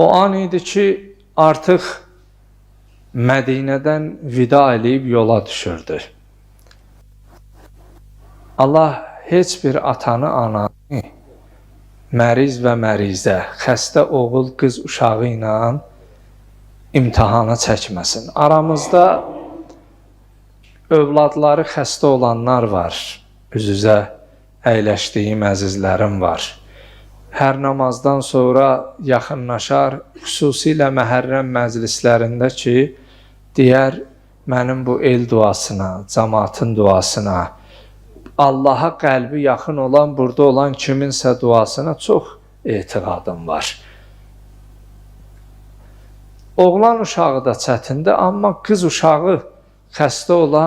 O an idi ki, artıq Mədinədən vida eləyib yola düşürdü. Allah heç bir atanı, ananı məriz və mərizə, xəstə oğul, qız uşağı ilə imtihana çəkməsin. Aramızda övladları xəstə olanlar var, üz-üzə əyləşdiyim əzizlərim var. Hər namazdan sonra yaxınlaşar, xüsusilə məhərrəm məclislərində ki, deyər, mənim bu el duasına, cəmaatın duasına, Allaha qəlbi yaxın olan, burada olan kiminsə duasına çox etiqadım var. Oğlan uşağı da çətindir, amma qız uşağı xəstə ola,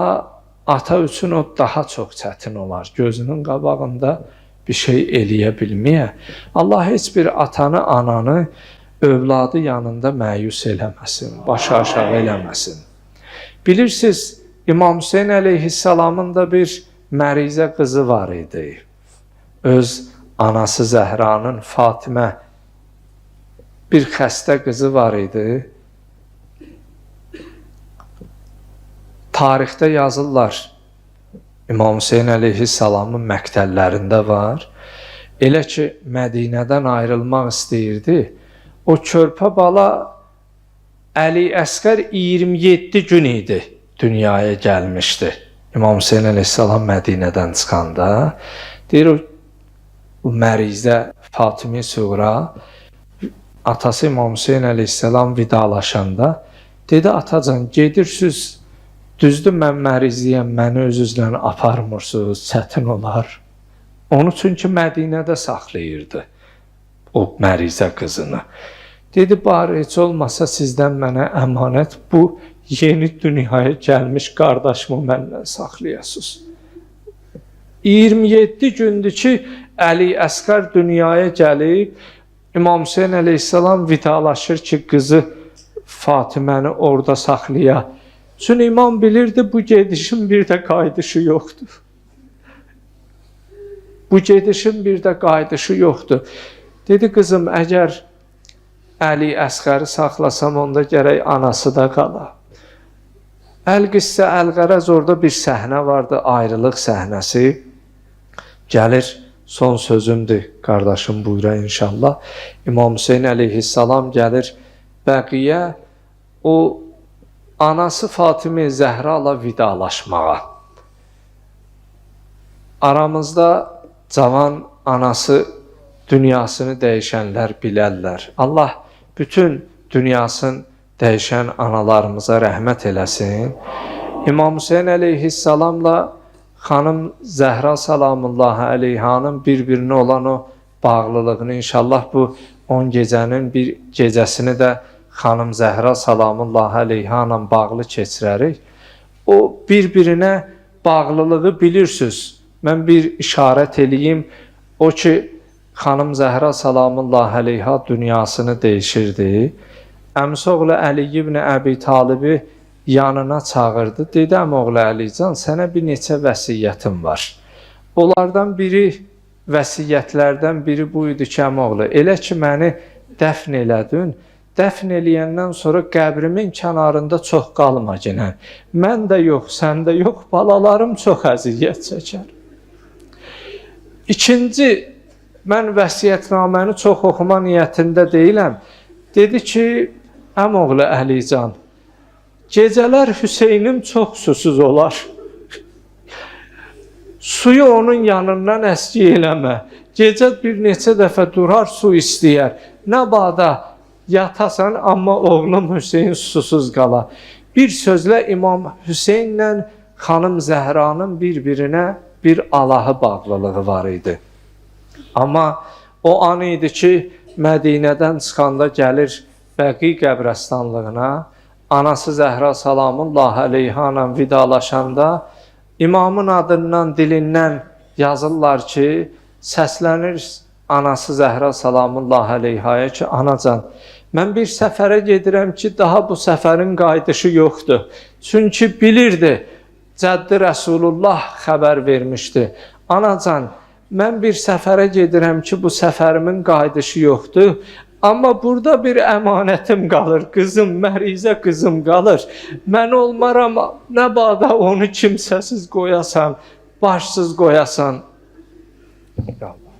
ata üçün o daha çox çətin olar. Gözünün qabağında bir şey eləyə bilməyə. Allah heç bir atanı, ananı, övladı yanında məyus eləməsin, başı aşağı eləməsin. Bilirsiniz, İmam Hüseyin əleyhissalamın da bir mərizə qızı var idi. Öz anası Zəhranın, Fatimə, bir xəstə qızı var idi. Tarixdə yazırlar, İmam Hüseyin əleyhissalamın məktəllərində var. Elə ki, Mədinədən ayrılmaq istəyirdi. O körpə bala Əli Əsqər 27 gün idi, dünyaya gəlmişdi. İmam Hüseyin əleyhissalam Mədinədən çıxanda, deyir, o mərizə Fatimi Suğra, atası İmam Hüseyin əleyhissalam vidalaşanda, dedi, atacan, gedirsiniz, düzdür, mən mərizliyəm, məni öz-üzlə aparmırsınız, çətin olar. Onu çünki Mədinədə saxlayırdı, o mərizə qızını. Dedi, bari heç olmasa sizdən mənə əmanət, bu yeni dünyaya gəlmiş qardaşımı məndən saxlayasınız. 27 gündür ki, Əli Əsqər dünyaya gəlib, İmam Hüseyin əleyhissalam vidalaşır ki, qızı Fatiməni orada saxlaya. Çünki imam bilirdi, bu gedişin bir də qayıdışı yoxdur. Bu gedişin bir də qayıdışı yoxdur. Dedi, qızım, əgər Əli Əsqəri saxlasam, onda gərək anası da qala. Əl-Qissə, Əl-Qərəz orada bir səhnə vardı, ayrılıq səhnəsi. Gəlir, son sözümdür, qardaşım, buyura inşallah. İmam Hüseyin əleyhissalam gəlir Bəqiyə, o anası Fatimi Zəhrala vidalaşmağa. Aramızda cavan anası dünyasını dəyişənlər bilərlər. Allah bütün dünyasını dəyişən analarımıza rəhmət eləsin. İmam Hüseyin əleyhissalamla xanım Zəhra salamullahi əleyhanın bir-birinə olan o bağlılığını inşallah bu 10 gecənin bir gecəsini də xanım Zəhra salamullahi əleyhanla bağlı keçirərik. O bir-birinə bağlılığı bilirsiniz. Mən bir işarət eləyim. O ki, xanım Zəhra salamullahi əleyha dünyasını dəyişirdi. Əmsoğlu Əli ibn Əbi Talibi yanına çağırdı. Dedi, əmoğlu Əlican, sənə bir neçə vəsiyyətim var. Onlardan biri, vəsiyyətlərdən biri bu idi ki, əmoğlu, elə ki, məni dəfn elədin, dəfn eləyəndən sonra qəbrimin kənarında çox qalma yenə. Mən də yox, sən də yox, balalarım çox əziyyət çəkər. İkinci, mən vəsiyyətnaməni çox oxuma niyyətində deyiləm. Dedi ki, əmoğlu Əlican, gecələr Hüseynim çox susuz olar. Suyu onun yanından əski eləmə. Gecə bir neçə dəfə durar, su istəyər. Nə bada yatasan, amma oğlum Hüseyin susuz qala. Bir sözlə İmam Hüseyinlə xanım Zəhranın bir-birinə bir Allahı bağlılığı var idi. Amma o an idi ki, Mədinədən çıxanda gəlir Bəqi qəbrəstanlığına, anası Zəhra salamullahi əleyhanla vidalaşanda imamın adından, dilindən yazırlar ki, səslənir anası Zəhra salamullahi əleyhaya ki, anacan, mən bir səfərə gedirəm ki, daha bu səfərin qayıdışı yoxdur. Çünki bilirdi, Cəddi Rəsulullah xəbər vermişdi. Anacan, mən bir səfərə gedirəm ki, bu səfərimin qayıdışı yoxdur. Amma burada bir əmanətim qalır, qızım, mərizə qızım qalır. Mən olmaram, nə bada onu kimsəsiz qoyasan, başsız qoyasan. Ya Allah.